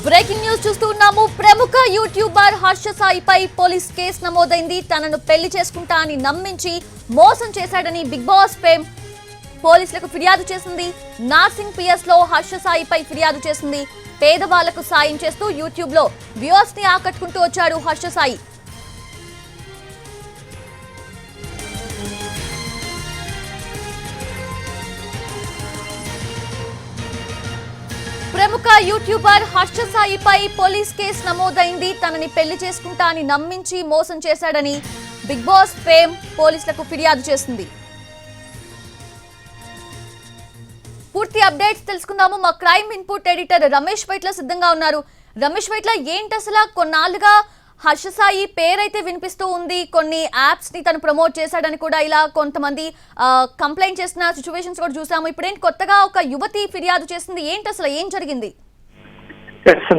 Breaking news చూస్తున్నాము. ప్రముఖ YouTuber Harsha సాయిపై police case నమోదైంది. తనను పెళ్లి చేసుకుంటా అని నమ్మించి మోసం చేశాడని బిగ్ బాస్ ఫేమ్ పోలీసులకు ఫిర్యాదు చేసింది. నార్సింగ్ పిఎస్ లో హర్ష సాయిపై ఫిర్యాదు చేసింది. పేదవాళ్లకు సాయం చేస్తూ యూట్యూబ్ లో వ్యూవర్స్ ని ఆకట్టుకుంటూ వచ్చాడు హర్ష సాయి. ప్రముఖ యూట్యూబర్ హర్ష సాయిపై పోలీస్ కేసు నమోదైంది. తనని పెళ్లి చేసుకుంటా అని నమ్మించి మోసం చేశాడని బిగ్ బాస్ ఫేమ్ పోలీసులకు ఫిర్యాదు చేసింది. పూర్తి అప్డేట్స్ తెలుసుకుందాము. మా crime input editor Ramesh Vaitla సిద్ధంగా ఉన్నారు. రమేష్ వైట్ల, ఏంటి అసలు కొన్నాళ్ళుగా హర్ష సాయి పేరైతే వినిపిస్తూ ఉంది. కొన్ని యాప్స్ ని తను ప్రమోట్ చేశాడని కూడా ఇలా కొంతమంది కంప్లైంట్ చేసిన సిచ్యువేషన్స్ కూడా చూసాము. ఇప్పుడేంటి కొత్తగా ఒక యువతి ఫిర్యాదు చేసింది, ఏంటి అసలు ఏం జరిగింది?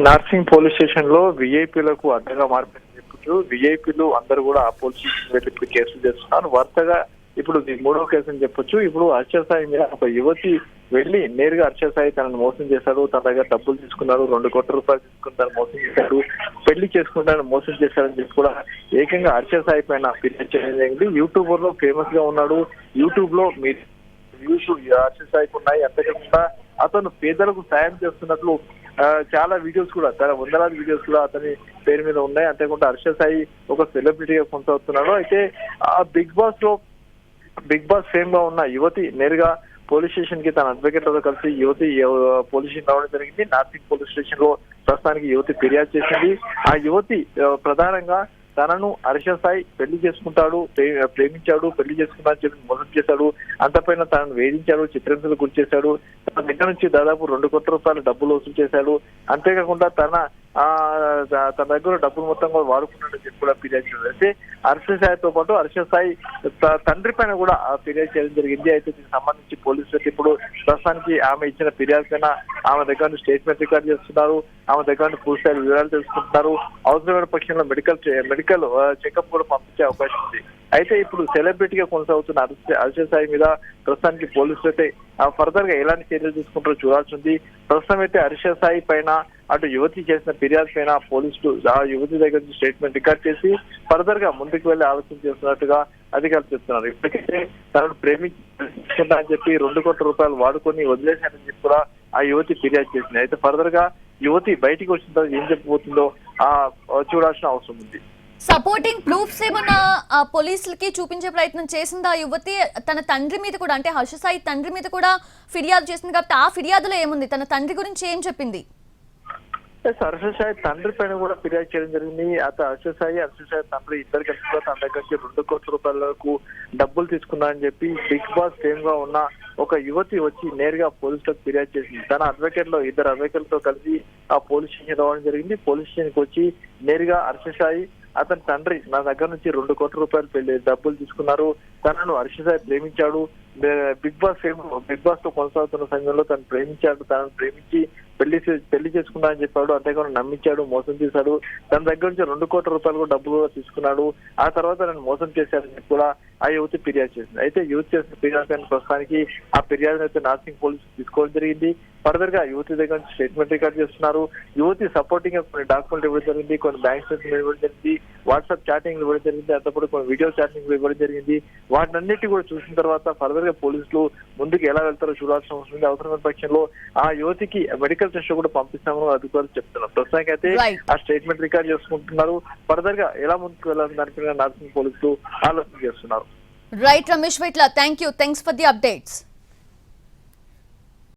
నార్సింగ్ పోలీస్ స్టేషన్ లో విఐపీలకు అడ్డగా మార్పిందని చెప్పచ్చు. విఐపీలు అందరూ కూడా ఆ పోలీస్ స్టేషన్ వెళ్ళి ఇప్పుడు కేసులు చేస్తున్నారు. వరుసగా ఇప్పుడు మూడో కేసు అని చెప్పొచ్చు. ఇప్పుడు హర్ష సాయి మీద ఒక యువతి వెళ్లి నేరుగా హర్ష సాయి తనను మోసం చేశాడు, తన దగ్గర డబ్బులు తీసుకున్నాడు, 2 కోట్ల రూపాయలు తీసుకుని తను మోసం చేశాడు, పెళ్లి చేసుకుంటానని మోసం చేశాడని చెప్పి కూడా ఏకంగా హర్ష సాయి పైన ఫిర్యాదు చేయడం జరిగింది. యూట్యూబర్ లో ఫేమస్ గా ఉన్నాడు. యూట్యూబ్ లో మీరు వ్యూస్ హర్ష సాయికి ఉన్నాయి. అంతేకాకుండా అతను పేదలకు సాయం చేస్తున్నట్లు చాలా వీడియోస్ కూడా, చాలా వందలాది వీడియోస్ కూడా అతని పేరు మీద ఉన్నాయి. అంతేకాకుండా హర్ష సాయి ఒక సెలబ్రిటీగా కొనసాగుతున్నాడు. అయితే ఆ బిగ్ బాస్ ఫేమ్ గా ఉన్న యువతి నేరుగా పోలీస్ స్టేషన్ కి తన అడ్వకేట్ తో కలిసి యువతి పోలీస్ స్టేషన్ రావడం జరిగింది. నార్సింగ్ పోలీస్ స్టేషన్ లో ప్రస్తుతానికి యువతి ఫిర్యాదు చేసింది. ఆ యువతి ప్రధానంగా తనను హర్ష సాయి పెళ్లి చేసుకుంటాడు, ప్రేమించాడు, పెళ్లి చేసుకున్నా చెప్పి మోసం చేశాడు, అంతపైన తనను వేధించాడు, చిత్రహింసలకు గురి చేశాడు, తన దగ్గర నుంచి దాదాపు 2 కోట్ల రూపాయలు డబ్బులు వసూలు చేశాడు, అంతేకాకుండా తన దగ్గర డబ్బులు మొత్తం కూడా వాడుకున్నాడని చెప్పి కూడా ఫిర్యాదు చేయడం. అయితే హర్ష సాయితో పాటు హర్ష సాయి తండ్రి పైన కూడా ఫిర్యాదు చేయడం జరిగింది. అయితే దీనికి సంబంధించి పోలీసులకు ఇప్పుడు ప్రస్తుతానికి ఆమె ఇచ్చిన ఫిర్యాదు పైన ఆమె దగ్గర నుంచి స్టేట్మెంట్ రికార్డ్ చేస్తున్నారు, ఆమె దగ్గర నుంచి పూర్తి స్థాయి వివరాలు తెలుసుకుంటున్నారు. అవసరమైన పక్షంలో మెడికల్ చెకప్ కూడా పంపించే అవకాశం ఉంది. అయితే ఇప్పుడు సెలబ్రిటీగా కొనసాగుతున్న హర్ష సాయి మీద ప్రస్తుతానికి పోలీసులు అయితే ఫర్దర్ గా ఎలాంటి చర్యలు తీసుకుంటారో చూడాల్సి ఉంది. ప్రస్తుతం అయితే హర్ష సాయి పైన అటు యువతి చేసిన ఫిర్యాదు పైన పోలీసులు ఆ యువతి దగ్గర నుంచి స్టేట్మెంట్ రికార్డ్ చేసి ఫర్దర్ గా ముందుకు వెళ్లి ఆలోచన చేస్తున్నట్టుగా అధికారులు చెప్తున్నారు. ఇప్పటికైతే తనను ప్రేమించుకుంటా అని చెప్పి 2 కోట్ల రూపాయలు వాడుకొని వదిలేశారని చెప్పి కూడా ఆ యువతి ఫిర్యాదు చేసింది. అయితే ఫర్దర్ గా యువతి బయటికి వచ్చిన తర్వాత ఏం చెప్పబోతుందో చూడాల్సిన అవసరం ఉంది. సపోర్టింగ్ ప్రూఫ్స్ ఏమన్నా పోలీసులకి చూపించే ప్రయత్నం చేసిందా యువతి? తన తండ్రి మీద కూడా, అంటే హర్ష సాయి తండ్రి మీద కూడా ఫిర్యాదు చేసింది కాబట్టి ఆ ఫిర్యాదులో ఏముంది? తన తండ్రి గురించి ఏం చెప్పింది? హర్ష సాయి తండ్రి పైన కూడా ఫిర్యాదు చేయడం జరిగింది. హర్ష సాయి తండ్రి ఇద్దరు కలిసి కూడా తన దగ్గర నుంచి 2 కోట్ల రూపాయలకు డబ్బులు తీసుకున్నారని చెప్పి బిగ్ బాస్ ఫేమ్ గా ఉన్న ఒక యువతి వచ్చి నేరుగా పోలీసులకు ఫిర్యాదు చేసింది. తన ఇద్దరు అడ్వకేట్లతో కలిసి ఆ పోలీస్ స్టేషన్ రావడం జరిగింది. పోలీస్ స్టేషన్ కి వచ్చి నేరుగా హర్ష సాయి అతని తండ్రి నా దగ్గర నుంచి 2 కోట్ల రూపాయలు డబ్బులు తీసుకున్నారు, తనను హర్ష సాయి ప్రేమించాడు, బిగ్ బాస్ తో కొనసాగుతున్న సమయంలో తనను ప్రేమించి పెళ్లి చేసుకున్నాడని చెప్పాడు, అంతేకాకుండా నమ్మించాడు, మోసం చేశాడు, తన దగ్గర నుంచి 2 కోట్ల రూపాయలు కూడా డబ్బులు కూడా తీసుకున్నాడు, ఆ తర్వాత నన్ను మోసం చేశాడని చెప్పి కూడా ఆ యువతి ఫిర్యాదు చేసింది. అయితే యువతి చేసిన ఫిర్యాదు ప్రస్తుతానికి ఆ ఫిర్యాదును అయితే నార్సింగ్ పోలీసులు తీసుకోవడం జరిగింది. ఫర్దర్ గా యువతి దగ్గర నుంచి స్టేట్మెంట్ రికార్డ్ చేస్తున్నారు. యువతి సపోర్టింగ్ కొన్ని డాక్యుమెంట్లు ఇవ్వడం జరిగింది, కొన్ని బ్యాంక్ స్టేట్మెంట్ ఇవ్వడం జరిగింది, వాట్సాప్ చాటింగ్ ఇవ్వడం జరిగింది, అంతప్పుడు కొన్ని వీడియో చాటింగ్ ఇవ్వడం జరిగింది. వాటినన్నిటి కూడా చూసిన తర్వాత ఫర్దర్ గా పోలీసులు ముందుకు ఎలా వెళ్తారో చూడాల్సిన అవసరం ఉంది. అవసరమైన పక్షంలో ఆ యువతికి మెడికల్ టెస్ట్ కూడా పంపిస్తామని అధికారులు చెప్తున్నారు. ప్రస్తుతానికి అయితే ఆ స్టేట్మెంట్ రికార్డ్ చేసుకుంటున్నారు. ఫర్దర్ గా ఎలా ముందుకు వెళ్ళాలని దానిపైన నార్సింగ్ పోలీసులు ఆలోచన చేస్తున్నారు. Right Ramesh Vaitla, thanks for the updates.